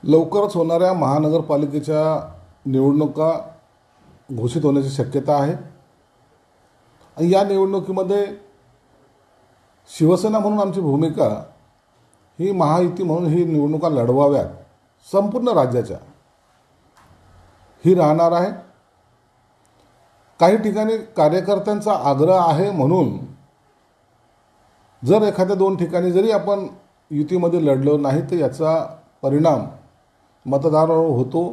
लवकरच होणाऱ्या महानगरपालिकेच्या निवडणुका घोषित होण्याची शक्यता आहे आणि या निवडणुकीमध्ये शिवसेना म्हणून आमची भूमिका ही महायुती म्हणून ही निवडणुका लढवाव्यात संपूर्ण राज्याच्या ही राहणार आहे। काही ठिकाणी कार्यकर्त्यांचा आग्रह आहे म्हणून जर एखाद्या दोन ठिकाणी जरी आपण युतीमध्ये लढलो नाही तर याचा परिणाम मतदारावर होतो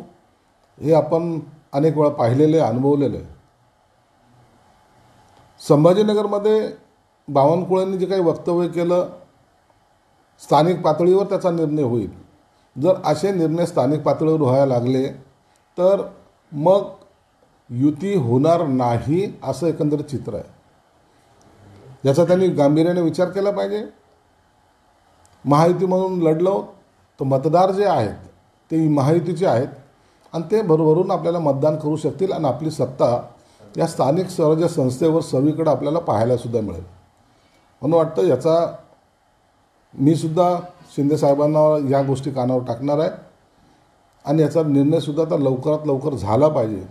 हे आपण अनेक वेळा पाहिलेले अनुभवलेले आहे। संभाजीनगरमध्ये बावनकुळेंनी जे काही वक्तव्य केलं स्थानिक पातळीवर त्याचा निर्णय होईल। जर असे निर्णय स्थानिक पातळीवर व्हायला लागले तर मग युती होणार नाही असं एकंदरीत चित्र आहे। याचा त्यांनी गांभीर्याने विचार केला पाहिजे। महायुती म्हणून लढलो तर मतदार जे आहेत ते महायुतीचे आहेत आणि ते भरभरून आपल्याला मतदान करू शकतील आणि आपली सत्ता या स्थानिक स्वराज्य संस्थेवर सर्वीकडे आपल्याला पाहायला सुद्धा मिळेल। म्हणून वाटतं याचा मी सुद्धा शिंदे साहेबांना या गोष्टी कानावर टाकणार आहे आणि याचा निर्णय सुद्धा आता लवकरात लवकर झाला पाहिजे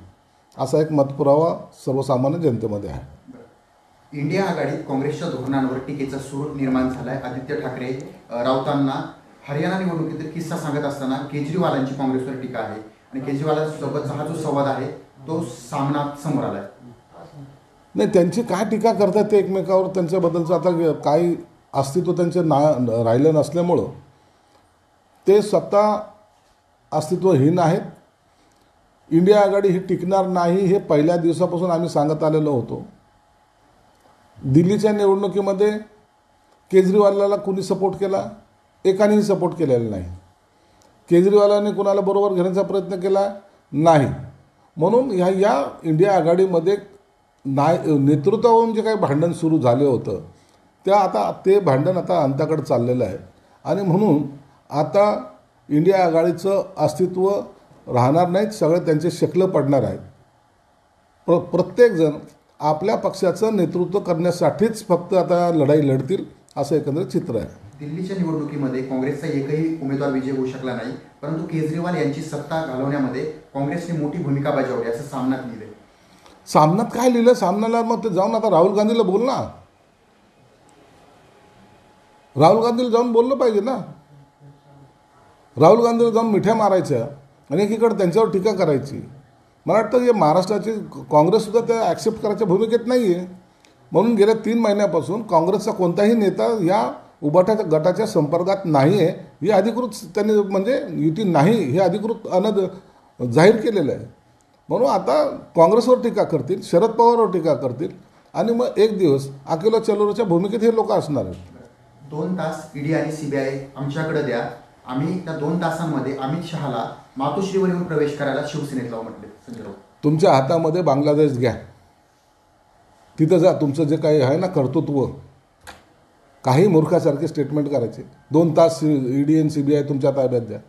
असा एक मतपुरावा सर्वसामान्य जनतेमध्ये आहे। इंडिया आघाडीत काँग्रेसच्या धोरणांवर टीकेचा सूर निर्माण झालाय। आदित्य ठाकरे राऊतांना हरियाणा निवडणुकीतील किस्सा सांगत असताना केजरीवालांची काँग्रेसवर टीका आहे आणि केजरीवालांसोबतचा हा जो संवाद आहे तो सामनात समोर आलाय। नाही, त्यांची काय टीका करतात ते एकमेकावर त्यांच्याबद्दलचं आता काही अस्तित्व त्यांचे राहिलं नसल्यामुळं ते स्वतः अस्तित्वहीन आहेत। इंडिया आघाडी ही टिकणार नाही हे पहिल्या दिवसापासून आम्ही सांगत आलेलो होतो। दिल्लीच्या निवडणुकीमध्ये केजरीवालाला कुणी सपोर्ट केला? एकानेही सपोर्ट केलेला नाही। केजरीवालांनी कुणाला बरोबर घेण्याचा प्रयत्न केला नाही। म्हणून या इंडिया आघाडीमध्ये नेतृत्वावरून जे काही भांडण सुरू झाले होतं ते भांडण आता अंताकडे चाललेलं आहे आणि म्हणून आता इंडिया आघाडीचं अस्तित्व राहणार नाहीत। सगळे त्यांचे शकलं पडणार आहेत। प्रत्येकजण आपल्या पक्षाचं नेतृत्व करण्यासाठीच फक्त आता लढाई लढतील असं एकंदरीत चित्र आहे। दिल्लीच्या निवडणुकीमध्ये काँग्रेसचा एकही उमेदवार विजय होऊ शकला नाही, परंतु केजरीवाल यांची सत्ता घालवण्यामध्ये काँग्रेसने मोठी भूमिका बजावली असं सामनात लिहिलं। सामनात काय लिहिलं? सामनाला मग ते जाऊन आता राहुल गांधीला बोल ना। राहुल गांधीला जाऊन बोललं पाहिजे ना। राहुल गांधीला जाऊन मिठ्या मारायच्या आणि एकीकडे त्यांच्यावर टीका करायची। मला वाटतं की महाराष्ट्राची काँग्रेससुद्धा त्या ॲक्सेप्ट करायच्या भूमिकेत नाही आहे। म्हणून गेल्या 3 महिन्यापासून काँग्रेसचा कोणताही नेता या उभाट्या गटाच्या संपर्कात नाही आहे हे अधिकृत त्यांनी म्हणजे युती नाही हे अधिकृत जाहीर केलेलं आहे। म्हणून आता काँग्रेसवर टीका करतील, शरद पवारवर टीका करतील आणि मग एक दिवस अकेला चलोरच्या भूमिकेत हे लोक असणार आहेत। 2 तास ईडी आणि सीबीआय आमच्याकडे द्या, आम्ही त्या 2 तासांमध्ये अमित शहाला मातोश्रीवर येऊन प्रवेश करायला शिवसेनेत लावू म्हटले संजय राऊत। तुमच्या हातामध्ये बांगलादेश घ्या, तिथं जा, तुमचं जे काही आहे ना कर्तृत्व, काही मूर्खासारखे स्टेटमेंट करायचे। 2 तास ईडी आणि सीबीआय तुमच्या ताब्यात द्या।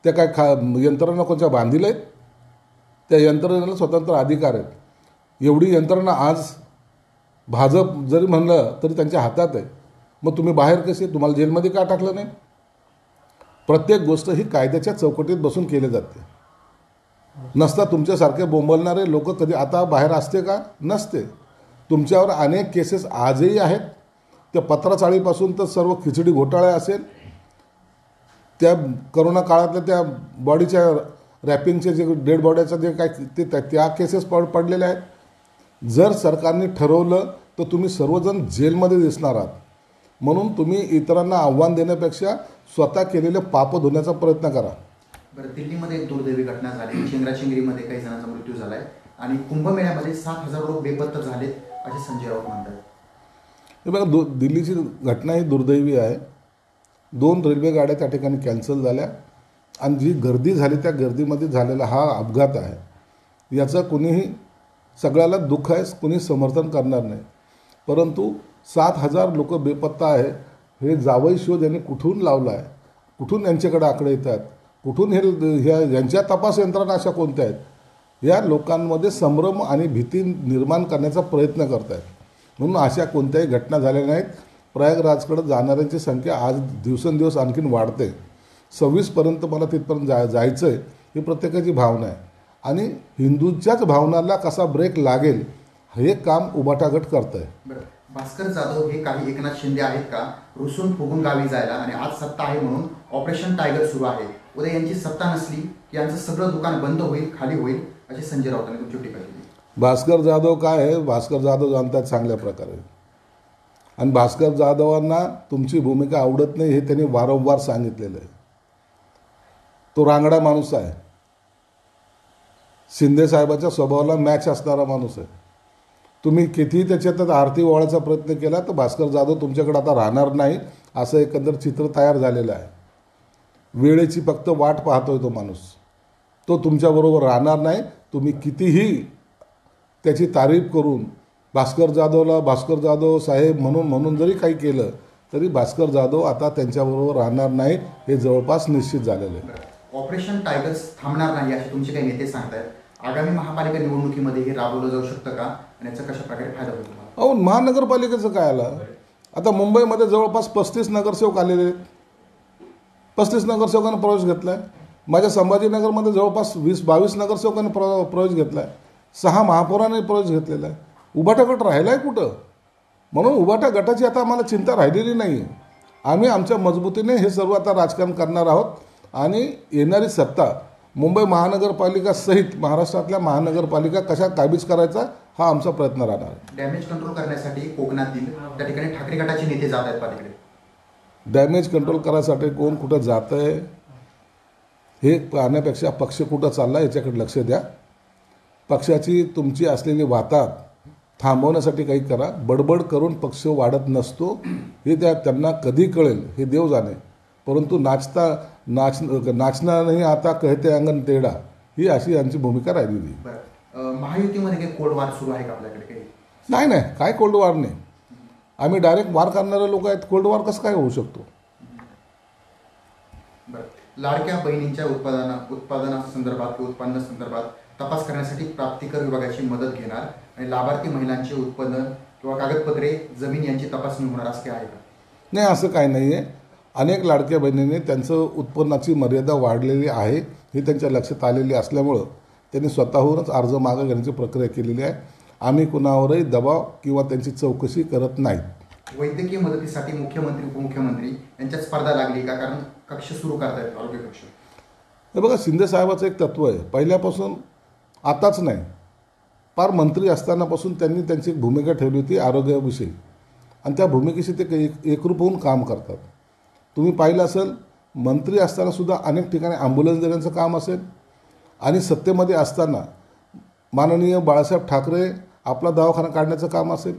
त्या काय यंत्रणा कोणत्या बांधील आहेत? त्या यंत्रणेला स्वतंत्र अधिकार आहेत। एवढी यंत्रणा आज भाजप जरी म्हणलं तरी त्यांच्या हातात आहे। मग तुम्ही बाहेर कसे? तुम्हाला जेलमध्ये का टाकलं नाही? प्रत्येक गोष्ट ही कायद्याच्या चौकटीत बसून केली जाते। नसता तुमच्यासारखे बोंबलणारे लोक कधी आता बाहेर असते का? नसते। तुमच्यावर अनेक केसेस आजही आहेत। त्या पत्राचाळीपासून तर सर्व खिचडी घोटाळे असेल, त्या करोना काळातल्या त्या बॉडीच्या रॅपिंगचे जे डेड बॉडीचा जे काय त्या केसेस पडलेल्या आहेत। जर सरकारने ठरवलं तर तुम्ही सर्वजण जेलमध्ये दिसणार आहात। म्हणून तुम्ही इतरांना आव्हान देण्यापेक्षा स्वतः केलेले पाप धुण्याचा प्रयत्न करा। बरं, दिल्लीमध्ये एक दुर्दैवी घटना झाली। चेंगराचेंगरीमध्ये काही जणांचा मृत्यू झालाय आणि कुंभमेळ्यामध्ये 7,000 लोक बेपत्ता झालेत असे संजय राऊत म्हणतात। हे बघा, दिल्लीची घटना ही दुर्दैवी आहे। 2 रेल्वे गाड्या त्या ठिकाणी कॅन्सल झाल्या आणि जी गर्दी झाली त्या गर्दीमध्ये झालेला हा अपघात आहे। याचं कुणीही सगळ्याला दुःख आहे, कुणी समर्थन करणार नाही। परंतु 7,000 लोक बेपत्ता आहे हे जावई शोध यांनी कुठून लावला आहे? कुठून यांच्याकडे आकडे येतात? कुठून यांच्या तपास यंत्रणा अशा कोणत्या आहेत? या लोकांमध्ये संभ्रम आणि भीती निर्माण करण्याचा प्रयत्न करत आहेत। म्हणून अशा कोणत्याही घटना झाल्या नाहीत। प्रयागराजकडे जाणाऱ्यांची संख्या आज दिवसेंदिवस आणखीन वाढते 26पर्यंत मला तिथपर्यंत जायचं आहे ही प्रत्येकाची भावना आहे आणि हिंदूंच्याच भावनांना कसा ब्रेक लागेल हे काम उभाटा गट करत आहे. बरं, भास्कर जाधव हे काही एकनाथ शिंदे आहेत का रुसून फुगून गावी जायला आणि आज सत्ता आहे म्हणून ऑपरेशन टायगर सुरू आहे, उद्या यांची सत्ता नसली की यांचं सगळं दुकान बंद होईल, खाली होईल, अशी संजय राऊतांनी तुमची टीका केली. भास्कर जाधव काय आहे, भास्कर जाधव जाणतात चांगल्या प्रकारे आणि भास्कर जाधवांना तुमची भूमिका आवडत नाही हे त्यांनी वारंवार सांगितलेलं आहे. तो रांगडा माणूस आहे, शिंदे साहेबाच्या स्वभावाला मॅच असणारा माणूस आहे. तुम्ही कितीही त्याच्यात आरती ओवाळायचा प्रयत्न केला तर भास्कर जाधव तुमच्याकडे आता राहणार नाही असं एकंदर चित्र तयार झालेलं आहे. वेळेची फक्त वाट पाहतोय तो माणूस, तो तुमच्याबरोबर राहणार नाही. तुम्ही कितीही त्याची तारीफ करून भास्कर जाधव साहेब म्हणून जरी काही केलं तरी भास्कर जाधव आता त्यांच्याबरोबर राहणार नाही हे जवळपास निश्चित झालेलं आहे. ऑपरेशन टायगर्स थांबणार नाही असे तुमचे काही नेते सांगतायत. आगामी महापालिका निवडणुकीमध्ये हे राबवलं जाऊ शकतं का आणि याचा कशा प्रकारे फायदा होईल तुम्हाला? अहो, महानगरपालिकेचं काय आलं, आता मुंबईमध्ये जवळपास 35 नगरसेवक आलेले आहेत. 35 नगरसेवकांनी प्रवेश घेतला आहे. माझ्या संभाजीनगरमध्ये जवळपास 20-22 नगरसेवकांनी प्रवेश घेतला आहे. 6 महापौरांनी प्रवेश घेतलेला आहे. उभाटा गट राहिला आहे कुठं? म्हणून उभाटा गटाची आता आम्हाला चिंता राहिलेली नाही. आम्ही आमच्या मजबूतीने हे सर्व आता राजकारण करणार आहोत आणि येणारी सत्ता मुंबई महानगरपालिका सहित महाराष्ट्रातल्या महानगरपालिका कशा काबीज करायचा हा आमचा प्रयत्न राहणार आहे. डॅमेज कंट्रोल करण्यासाठी कोकणातील त्या ठिकाणी ठाकरे गटाचे नेते जात आहेत तिकडे. डॅमेज कंट्रोल करायसाठी कोण कुठं जात आहे हे पाहण्यापेक्षा पक्ष कुठं चालला याच्याकडे लक्ष द्या. पक्षाची तुमची असलेली वाताहत थांबवण्यासाठी काही करा. बडबड करून पक्ष वाढत नसतो हे त्यांना कधी कळेल हे देव जाणे. परंतु नाचना नाही आता कहते अंगण तेडा ही अशी यांची भूमिका राहिलेली. महायुतीमध्ये काही कोल्ड वार सुरू आहे का आपल्याकडे काही? नाही, काय कोल्ड वार नाही. आम्ही डायरेक्ट वार करणारे लोक आहेत. कोल्ड वार कसं काय होऊ शकतो? लाडक्या बहिणींच्या उत्पादनासंदर्भात उत्पन्नासंदर्भात तपास करण्यासाठी प्राप्तिकर विभागाची मदत घेणार आणि लाभार्थी महिलांचे उत्पन्न किंवा कागदपत्रे जमीन यांची तपासणी होणार असं काय आहे का? नाही, असं काही नाही आहे. अनेक लाडक्या बहिणींनी त्यांचं उत्पन्नाची मर्यादा वाढलेली आहे ही त्यांच्या लक्षात आलेली असल्यामुळं त्यांनी स्वतःहूनच अर्ज मागं घेण्याची प्रक्रिया केलेली आहे. आम्ही कुणावरही दबाव किंवा त्यांची चौकशी करत नाही. वैद्यकीय मदतीसाठी मुख्यमंत्री उपमुख्यमंत्री यांच्यात स्पर्धा लागली का? कारण कक्ष सुरू करतायत आरोग्य कक्ष. हे बघा, शिंदे साहेबाचं एक तत्व आहे, पहिल्यापासून आताच नाही, फार मंत्री असतानापासून त्यांनी त्यांची एक भूमिका ठेवली होती आरोग्याविषयी आणि त्या भूमिकेशी ते एकरूप होऊन काम करतात. तुम्ही पाहिलं असेल, मंत्री असतानासुद्धा अनेक ठिकाणी ॲम्ब्युलन्स देण्याचं काम असेल आणि सत्तेमध्ये असताना माननीय बाळासाहेब ठाकरे आपला दवाखाना काढण्याचं काम असेल,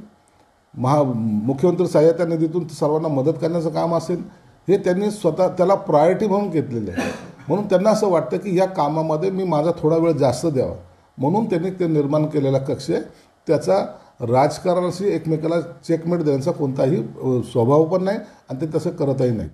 मुख्यमंत्री सहाय्यता निधीतून सर्वांना मदत करण्याचं काम असेल, हे त्यांनी स्वतः त्याला प्रायोरिटी म्हणून घेतलेलं आहे. म्हणून त्यांना असं वाटतं की या कामामध्ये मी माझा थोडा वेळ जास्त द्यावा म्हणून त्यांनी ते निर्माण केलेला कक्ष आहे. त्याचा राजकारणाशी एकमेकाला चेकमेट देण्याचा कोणताही स्वभाव पण नाही आणि ते तसं करतही नाही.